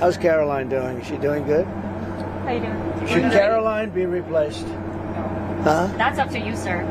How's Karoline doing? Is she doing good? How you doing? Should Karoline be replaced? Huh? That's up to you, sir.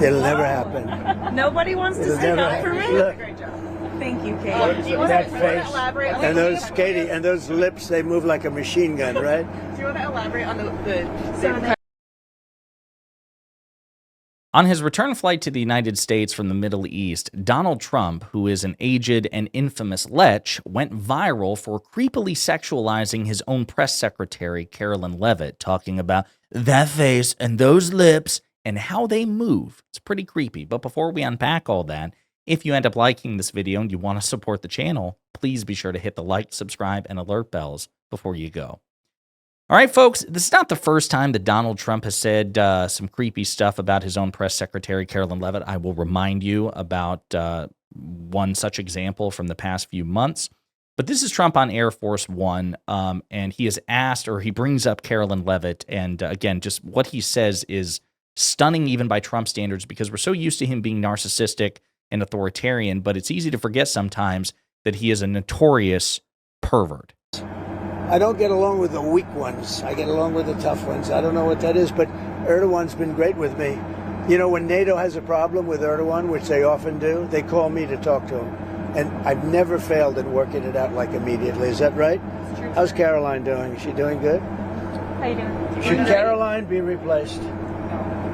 It'll never happen. Nobody wants to It'll stick never up for happen. me? Look, Thank you, Kate. Do you want that to face elaborate on and those, Katie, and those lips, they move like a machine gun, right? Do you want to elaborate on the On his return flight to the United States from the Middle East, Donald Trump, who is an aged and infamous lech, went viral for creepily sexualizing his own press secretary, Karoline Leavitt, talking about that face and those lips and how they move. It's pretty creepy. But before we unpack all that, if you end up liking this video and you want to support the channel, please be sure to hit the like, subscribe, and alert bells before you go. All right, folks, this is not the first time that Donald Trump has said some creepy stuff about his own press secretary, Karoline Leavitt. I will remind you about one such example from the past few months. But this is Trump on Air Force One, and he has asked, or he brings up Karoline Leavitt, and again, just what he says is stunning even by Trump standards, because we're so used to him being narcissistic and authoritarian, but it's easy to forget sometimes that he is a notorious pervert. I don't get along with the weak ones. I get along with the tough ones. I don't know what that is, but Erdogan's been great with me. You know, when NATO has a problem with Erdogan, which they often do, they call me to talk to him. And I've never failed in working it out like immediately. Is that right? How's Karoline doing? Is she doing good? How you doing? Should Karoline be replaced?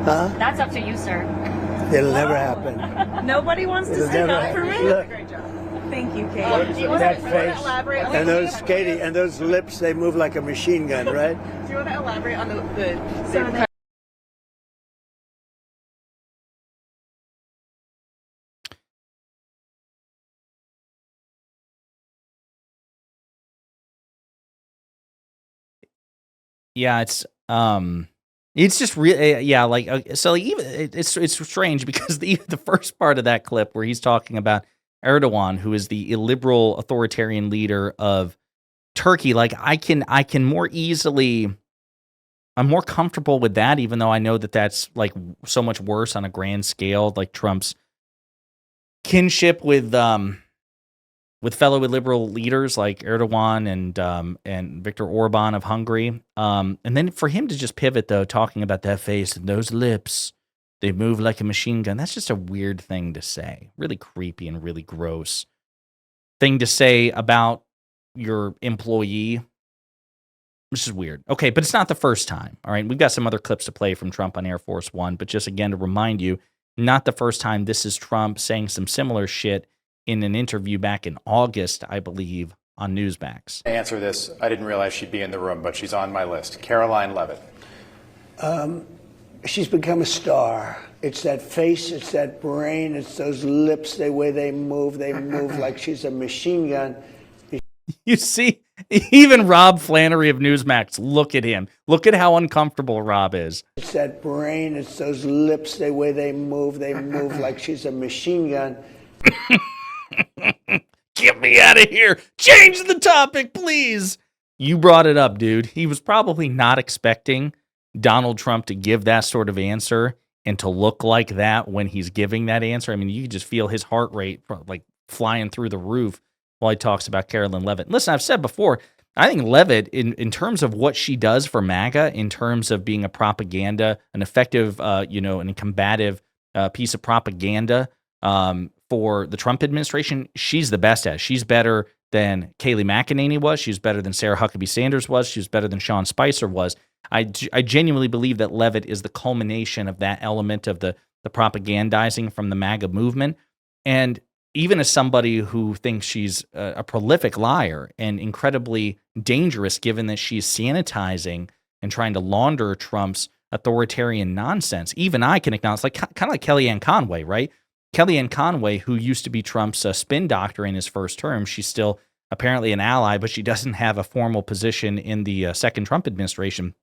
Huh? That's up to you, sir. It'll never happen. Nobody wants to It'll stick never up for happen. me? Look, Thank you, Kate. do you want that to face elaborate on and those, Katie, and those lips, they move like a machine gun, right? Do you want to elaborate on So Yeah, it's just really, yeah, like, so even it's strange because the first part of that clip where he's talking about Erdogan, who is the illiberal authoritarian leader of Turkey, like I can more easily, I'm more comfortable with that, even though I know that that's like so much worse on a grand scale, like Trump's kinship with fellow illiberal leaders like Erdogan and Viktor Orban of Hungary. And then for him to just pivot, though, talking about that face and those lips, they move like a machine gun. That's just a weird thing to say. Really creepy and really gross thing to say about your employee. Which is weird. Okay, but it's not the first time. All right, we've got some other clips to play from Trump on Air Force One. But just again to remind you, not the first time. This is Trump saying some similar shit in an interview back in August, I believe, on Newsmax. Answer this. I didn't realize she'd be in the room, but she's on my list. Karoline Leavitt. She's become a star. It's that face, it's that brain, it's those lips, the way they move like she's a machine gun. You see, even Rob Flannery of Newsmax, look at him. Look at how uncomfortable Rob is. It's that brain, it's those lips, the way they move like she's a machine gun. Get me out of here. Change the topic, please. You brought it up, dude. He was probably not expecting Donald Trump to give that sort of answer and to look like that when he's giving that answer. I mean, you can just feel his heart rate like flying through the roof while he talks about Karoline Leavitt. Listen, I've said before, I think Leavitt, in terms of what she does for MAGA, in terms of being a propaganda, an effective, and combative piece of propaganda for the Trump administration, she's the best at it. She's better than Kayleigh McEnany was. She's better than Sarah Huckabee Sanders was. She was better than Sean Spicer was. I genuinely believe that Leavitt is the culmination of that element of the propagandizing from the MAGA movement. And even as somebody who thinks she's a prolific liar and incredibly dangerous, given that she's sanitizing and trying to launder Trump's authoritarian nonsense, even I can acknowledge, like kind of like Kellyanne Conway, right? Kellyanne Conway, who used to be Trump's spin doctor in his first term, she's still apparently an ally, but she doesn't have a formal position in the second Trump administration.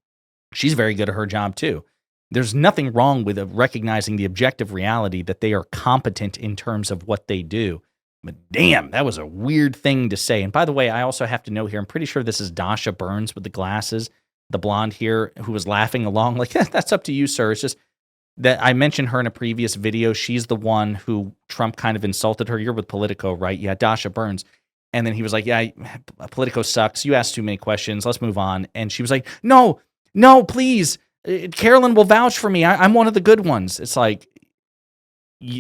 She's very good at her job, too. There's nothing wrong with recognizing the objective reality that they are competent in terms of what they do. But damn, that was a weird thing to say. And by the way, I also have to note here, I'm pretty sure this is Dasha Burns with the glasses, the blonde here, who was laughing along like, that's up to you, sir. It's just that I mentioned her in a previous video. She's the one who Trump kind of insulted her. You're with Politico, right? Yeah, Dasha Burns. And then he was like, yeah, Politico sucks. You asked too many questions. Let's move on. And she was like, no, please. Karoline will vouch for me. I'm one of the good ones. It's like,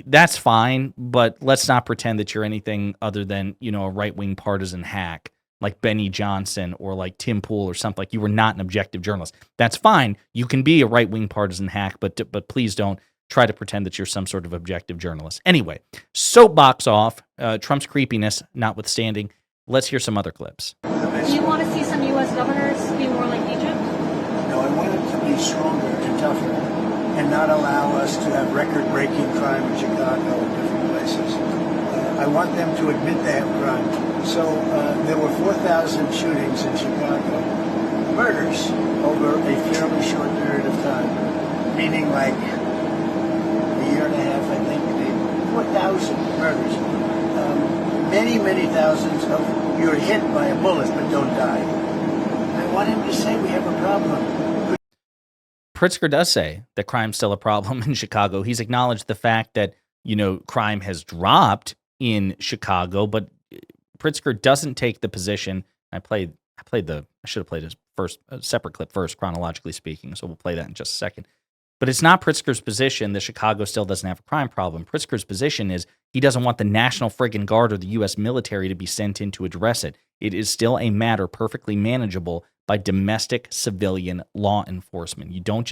that's fine, but let's not pretend that you're anything other than, a right-wing partisan hack like Benny Johnson or like Tim Pool or something. Like, you were not an objective journalist. That's fine. You can be a right-wing partisan hack, but please don't try to pretend that you're some sort of objective journalist. Anyway, soapbox off, Trump's creepiness notwithstanding. Let's hear some other clips. Do you want to see some U.S. governors be more like Egypt? No, I want it to be stronger and tougher and not allow us to have record-breaking crime in Chicago and different places. I want them to admit they have crime. So there were 4,000 shootings in Chicago, murders over a fairly short period of time, meaning like a year and a half, I think, 4,000 murders. Many thousands of you're hit by a bullet but don't die. I want him to say we have a problem. Pritzker does say that crime's still a problem in Chicago. He's acknowledged the fact that, crime has dropped in Chicago, but Pritzker doesn't take the position. I should have played his first separate clip first, chronologically speaking, so we'll play that in just a second. But it's not Pritzker's position that Chicago still doesn't have a crime problem. Pritzker's position is he doesn't want the National Friggin' Guard or the U.S. military to be sent in to address it. It is still a matter perfectly manageable by domestic civilian law enforcement. You don't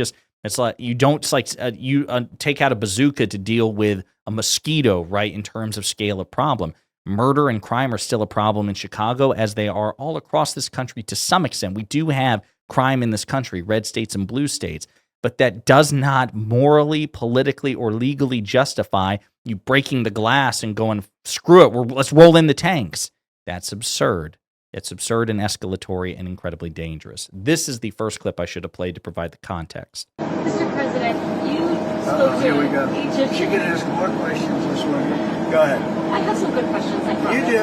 take out a bazooka to deal with a mosquito, right, in terms of scale of problem. Murder and crime are still a problem in Chicago, as they are all across this country to some extent. We do have crime in this country, red states and blue states, but that does not morally, politically, or legally justify you breaking the glass and going, screw it, let's roll in the tanks. That's absurd. It's absurd and escalatory and incredibly dangerous. This is the first clip I should have played to provide the context. Mr. President, you spoke Here we go. to Egypt. She can ask more questions this morning. Go ahead. I have some good questions, I promise. You do.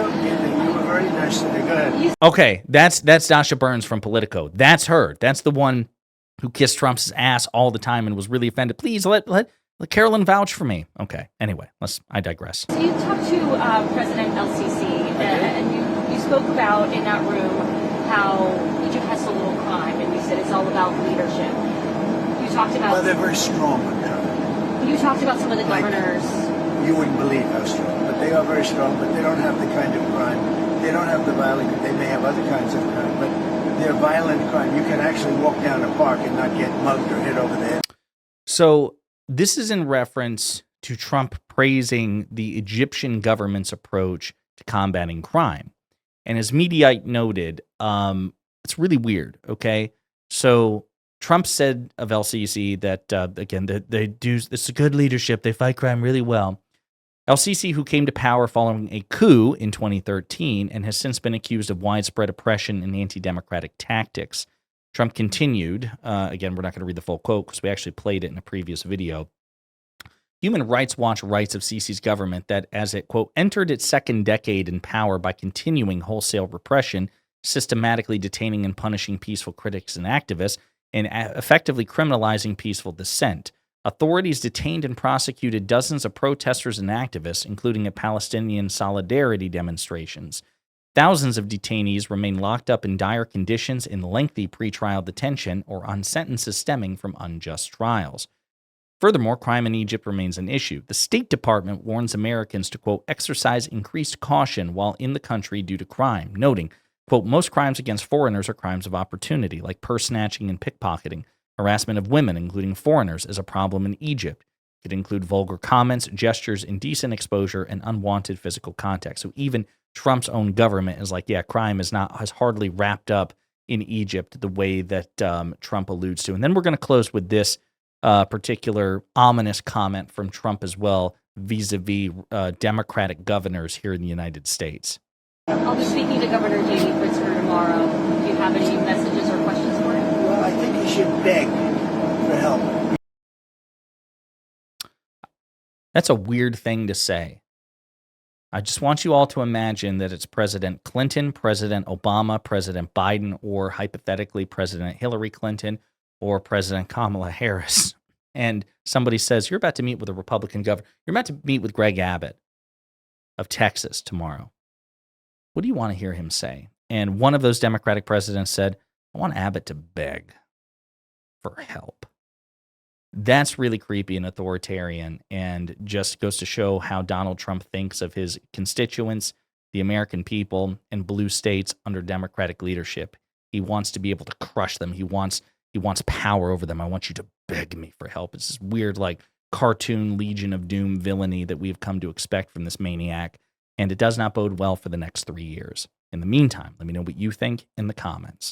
You were very nice today. Go ahead. Okay, that's Dasha Burns from Politico. That's her. That's the one who kissed Trump's ass all the time and was really offended. Please let Karoline vouch for me. Okay. Anyway, I digress. So you talked to President El-Sisi, and you spoke about in that room how Egypt has so little crime, and you said it's all about leadership. You talked about. Well, they're very strong on crime. You talked about some of the governors. You wouldn't believe how strong, but they are very strong. But they don't have the kind of crime. They don't have the violent. They may have other kinds of crime, but they're violent crime. You can actually walk down a park and not get mugged or hit over the head. So this is in reference to Trump praising the Egyptian government's approach to combating crime. And as Mediaite noted, it's really weird, okay? So Trump said of El-Sisi that, again, that it's a good leadership. They fight crime really well. El-Sisi, who came to power following a coup in 2013 and has since been accused of widespread oppression and anti-democratic tactics. Trump continued, again, we're not going to read the full quote because we actually played it in a previous video. Human Rights Watch writes of Sisi's government that as it, quote, entered its second decade in power by continuing wholesale repression, systematically detaining and punishing peaceful critics and activists, and effectively criminalizing peaceful dissent. Authorities detained and prosecuted dozens of protesters and activists, including at Palestinian solidarity demonstrations. Thousands of detainees remain locked up in dire conditions in lengthy pretrial detention or on sentences stemming from unjust trials. Furthermore, crime in Egypt remains an issue. The State Department warns Americans to, quote, exercise increased caution while in the country due to crime, noting, quote, most crimes against foreigners are crimes of opportunity, like purse snatching and pickpocketing. Harassment of women, including foreigners, is a problem in Egypt. It could include vulgar comments, gestures, indecent exposure, and unwanted physical contact. So even Trump's own government is like, yeah, crime has hardly wrapped up in Egypt the way that Trump alludes to. And then we're going to close with this particular ominous comment from Trump as well, vis-a-vis Democratic governors here in the United States. I'll be speaking to Governor Jamie Pritzker tomorrow. Do you have any messages or questions for him? Well, I think he should beg for help. That's a weird thing to say. I just want you all to imagine that it's President Clinton, President Obama, President Biden, or hypothetically President Hillary Clinton or President Kamala Harris. And somebody says, you're about to meet with a Republican governor. You're about to meet with Greg Abbott of Texas tomorrow. What do you want to hear him say? And one of those Democratic presidents said, I want Abbott to beg for help. That's really creepy and authoritarian, and just goes to show how Donald Trump thinks of his constituents, the American people, and blue states under Democratic leadership. He wants to be able to crush them. He wants power over them. I want you to beg me for help. It's this weird, like, cartoon Legion of Doom villainy that we've come to expect from this maniac, and it does not bode well for the next 3 years. In the meantime, let me know what you think in the comments.